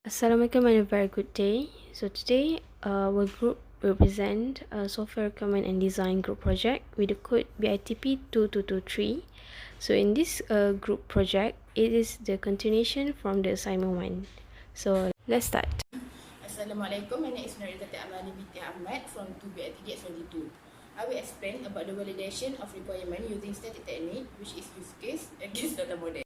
Assalamualaikum and a very good day. So today our group will present a software requirement and design group project with the code Bitp 2223. So in this group project, it is the continuation from the assignment 1. So let's start. Assalamualaikum, my name is Naridati Amani binti Ahmad from 2B72. I will explain about the validation of requirement using static technique, which is use case against data model.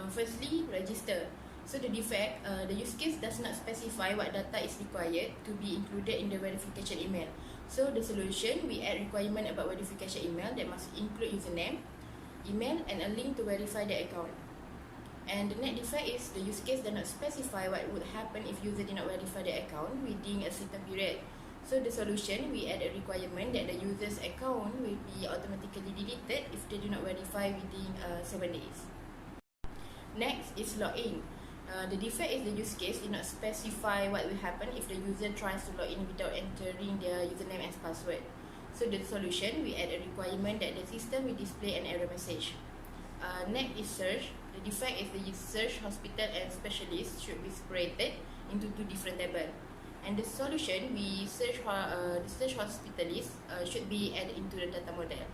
Firstly, register. So the defect, the use case does not specify what data is required to be included in the verification email. So the solution, we add requirement about verification email that must include username, email, and a link to verify the account. And the net defect is the use case does not specify what would happen if user did not verify the account within a certain period. So the solution, we add a requirement that the user's account will be automatically deleted if they do not verify within 7 days. Next is login. The defect is the use case did not specify what will happen if the user tries to log in without entering their username and password. So the solution, we add a requirement that the system will display an error message. Next is search. The defect is the search hospital and specialist should be separated into two different tables. And the solution, we search the search hospitalist should be added into the data model.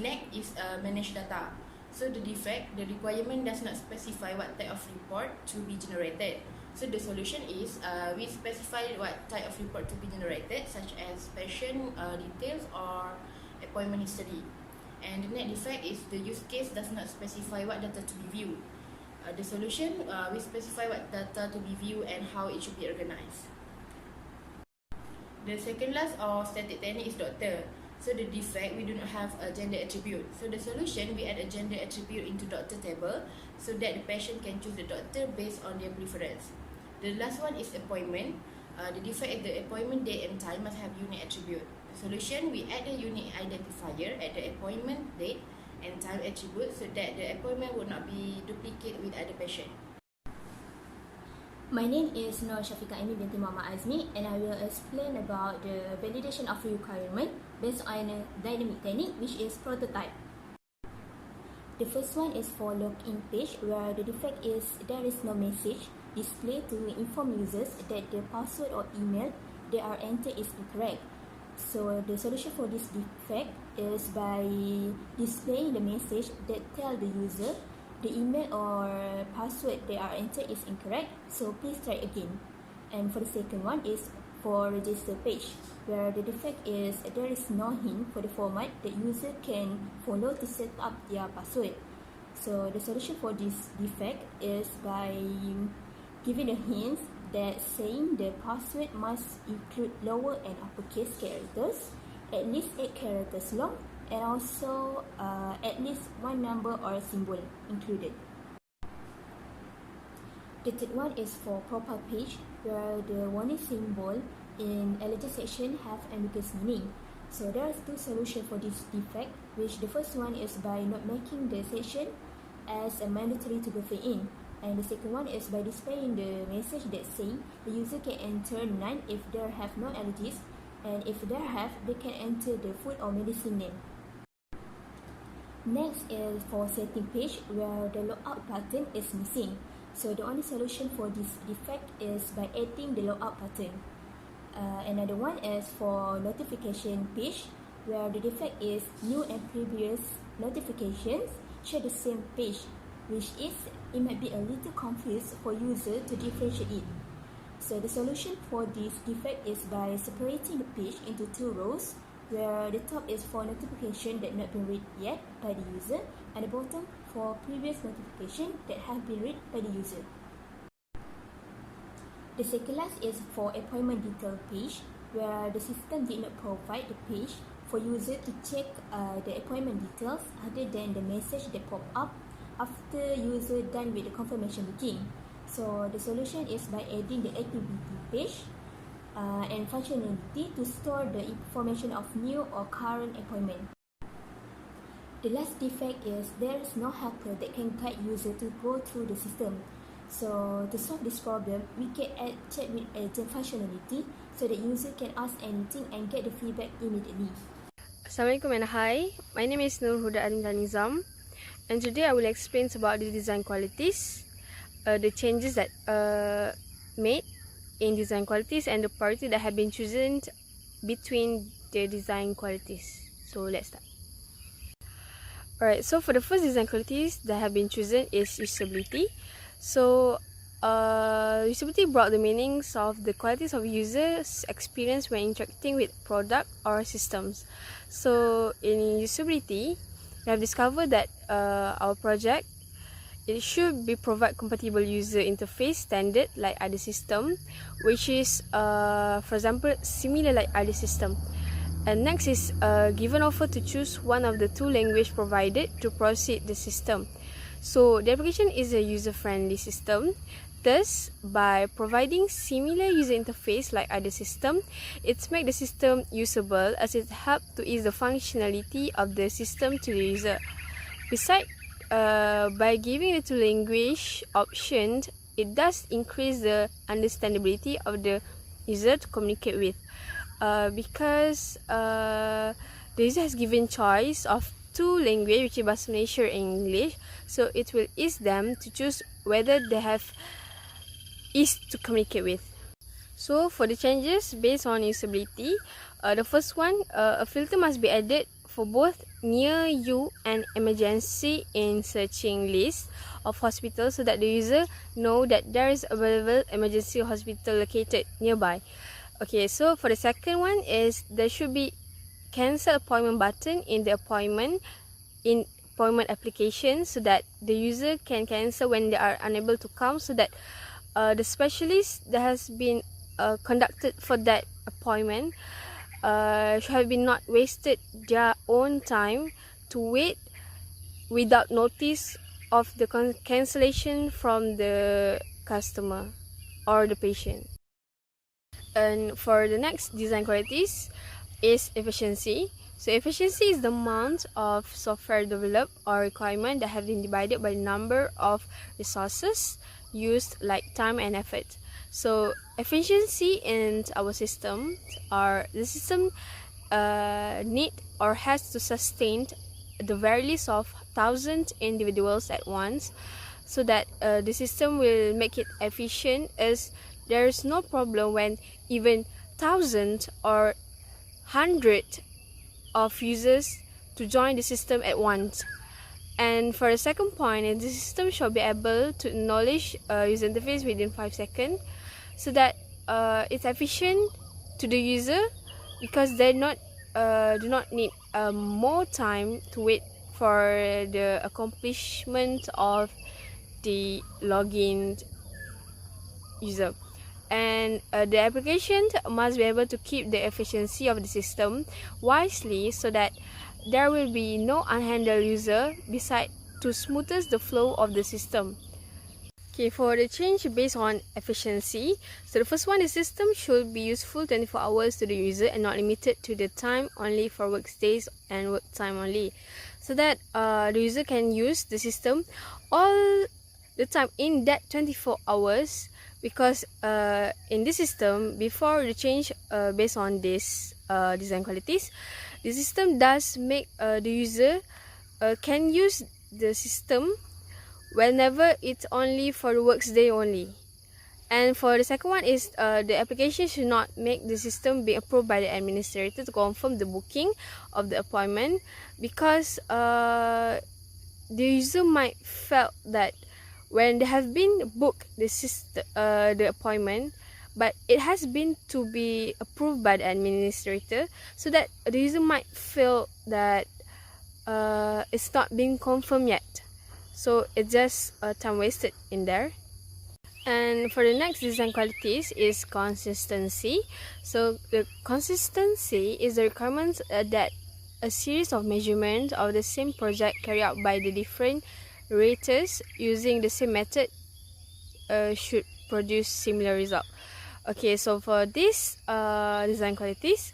Next is manage data. So the defect, the requirement does not specify what type of report to be generated. So the solution is we specify what type of report to be generated, such as patient details or appointment history. And the net defect is the use case does not specify what data to be viewed. The solution, we specify what data to be viewed and how it should be organized. The second last or static technique is doctor. So the defect, we do not have a gender attribute. So the solution, we add a gender attribute into doctor table so that the patient can choose the doctor based on their preference. The last one is appointment. The defect is the appointment date and time must have unique attribute. The solution, we add a unique identifier at the appointment date and time attribute so that the appointment would not be duplicated with other patient. My name is Nur Syafiqah Aimi binti Muhammad Azmi, and I will explain about the validation of requirement based on a dynamic technique, which is prototype. The first one is for login page, where the defect is there is no message displayed to inform users that the password or email they are entered is incorrect. So the solution for this defect is by displaying the message that tell the user the email or password they are entered is incorrect, so please try again. And for the second one is for register page, where the defect is there is no hint for the format that user can follow to set up their password. So the solution for this defect is by giving a hint that saying the password must include lower and uppercase characters, at least 8 characters long, and also at least one number or symbol included. The third one is for profile page, where the warning symbol in allergy section have ambiguous meaning. So there are two solutions for this defect, which the first one is by not making the section as a mandatory to be filled in, and the second one is by displaying the message that say the user can enter none if they have no allergies, and if they have, they can enter the food or medicine name. Next is for setting page, where the logout button is missing. So the only solution for this defect is by adding the logout button. Another one is for notification page, where the defect is new and previous notifications share the same page, which is it might be a little confused for user to differentiate it. So the solution for this defect is by separating the page into two rows, where the top is for notification that not been read yet by the user, and the bottom for previous notification that have been read by the user. The second last is for appointment detail page, where the system did not provide the page for user to check the appointment details other than the message that pop up after user done with the confirmation booking. So the solution is by adding the activity page and functionality to store the information of new or current appointment. The last defect is there is no helper that can guide user to go through the system. So to solve this problem, we can add chat with agent functionality so that user can ask anything and get the feedback immediately. Assalamualaikum and hi, my name is Nur Huda Arinda Nizam, and today I will explain about the design qualities. the changes that made in design qualities and the priority that have been chosen between the design qualities. So let's start. Alright, so for the first design qualities that have been chosen is usability. So usability brought the meanings of the qualities of users' experience when interacting with product or systems. So in usability, we have discovered that our project, it should be provide compatible user interface standard like other system, which is for example similar like other system. And next is given offer to choose one of the two language provided to proceed the system. So the application is a user-friendly system. Thus, by providing similar user interface like other system, it's make the system usable as it help to ease the functionality of the system to the user. Besides, by giving the two language options, it does increase the understandability of the user to communicate with. Because the user has given choice of two language, which is Bahasa Malaysia and English, so it will ease them to choose whether they have ease to communicate with. So for the changes based on usability, the first one, a filter must be added for both near you and emergency in searching list of hospitals so that the user know that there is available emergency hospital located nearby. Okay, so for the second one is there should be cancel appointment button in the appointment application so that the user can cancel when they are unable to come, so that the specialist that has been conducted for that appointment should have been not wasted their own time to wait without notice of the cancellation from the customer or the patient. And for the next design qualities is efficiency. So efficiency is the amount of software developed or requirement that have been divided by the number of resources used, like time and effort. So efficiency in our system, or the system need or has to sustain the very least of 1,000 individuals at once, so that the system will make it efficient, as there is no problem when even 1,000 or 100 of users to join the system at once. And for the second point, the system should be able to acknowledge user interface within 5 seconds, so that it's efficient to the user, because they do not need more time to wait for the accomplishment of the login user. And the application must be able to keep the efficiency of the system wisely, so that there will be no unhandled user, beside to smoothen the flow of the system. Okay, for the change based on efficiency, so the first one, the system should be useful 24 hours to the user and not limited to the time only for work days and work time only, so that the user can use the system all the time in that 24 hours. Because in this system, before the change based on this design qualities, the system does make the user can use the system whenever it's only for the works day only. And for the second one is the application should not make the system be approved by the administrator to confirm the booking of the appointment, because the user might felt that when they have been booked the appointment, but it has been to be approved by the administrator, so that the user might feel that it's not being confirmed yet, so it's just time wasted in there. And for the next design qualities is consistency. So the consistency is the requirement that a series of measurements of the same project carried out by the different raters using the same method should produce similar result. Okay, so for this design qualities,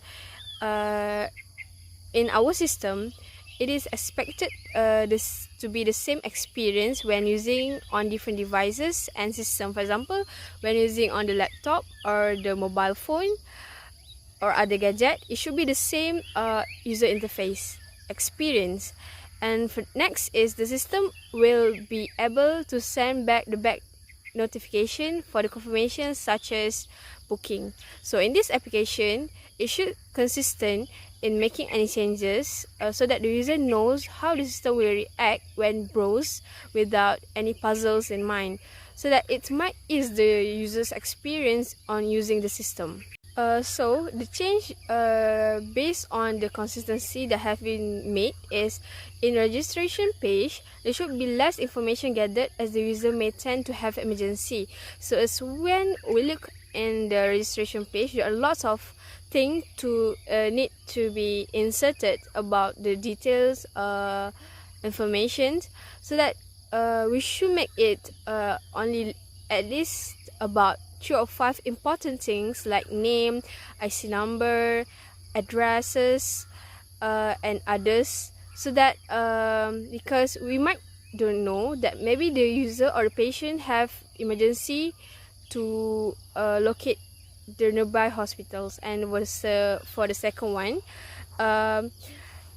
in our system, it is expected this to be the same experience when using on different devices and system. For example, when using on the laptop or the mobile phone or other gadget, it should be the same user interface experience. And for next is the system will be able to send back the notification for the confirmation such as booking. So in this application, it should consistent in making any changes so that the user knows how the system will react when browse without any puzzles in mind, so that it might ease the user's experience on using the system. So the change based on the consistency that have been made is in registration page there should be less information gathered as the user may tend to have emergency. So as when we look in the registration page, there are lots of things to need to be inserted about the details information, so that we should make it only at least about 3 or 5 important things like name, IC number, addresses, and others, so that because we might don't know that maybe the user or the patient have emergency to locate the nearby hospitals. And was for the second one,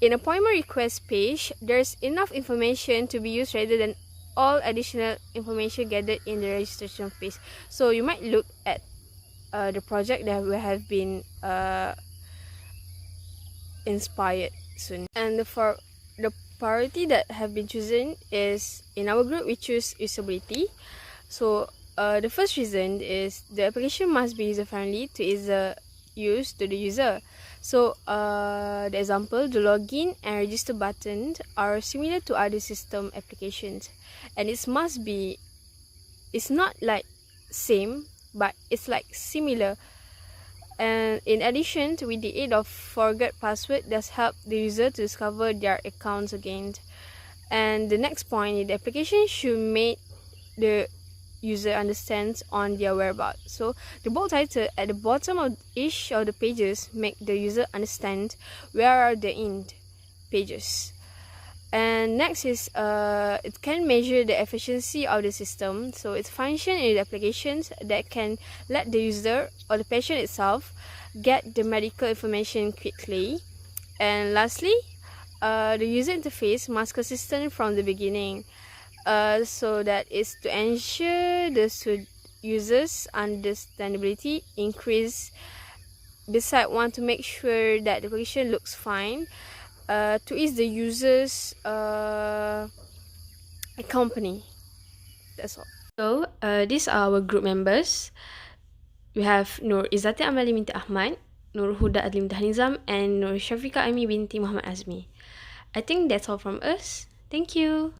in appointment request page, there's enough information to be used rather than all additional information gathered in the registration page. So you might look at the project that we have been inspired soon. And for the priority that have been chosen is, in our group we choose usability. So the first reason is the application must be user friendly to ease the use to the user. So the example, the login and register buttons are similar to other system applications, and it must be, it's not like same, but it's like similar. And in addition, with the aid of forget password does help the user to discover their accounts again. And the next point is the application should make the user understands on their whereabouts. So the bold title at the bottom of each of the pages make the user understand where are the end pages. And next is it can measure the efficiency of the system. So it's function in the applications that can let the user or the patient itself get the medical information quickly. And lastly, the user interface must consistent from the beginning, so that is to ensure the users understandability increase. Besides, want to make sure that the application looks fine to ease the users company. That's all. So these are our group members. We have Nur Izzati Amali binti Ahmad, Nur Huda Adli binti Nizam, and Nur Shafika Ami binti Muhammad Azmi. I think that's all from us. Thank you.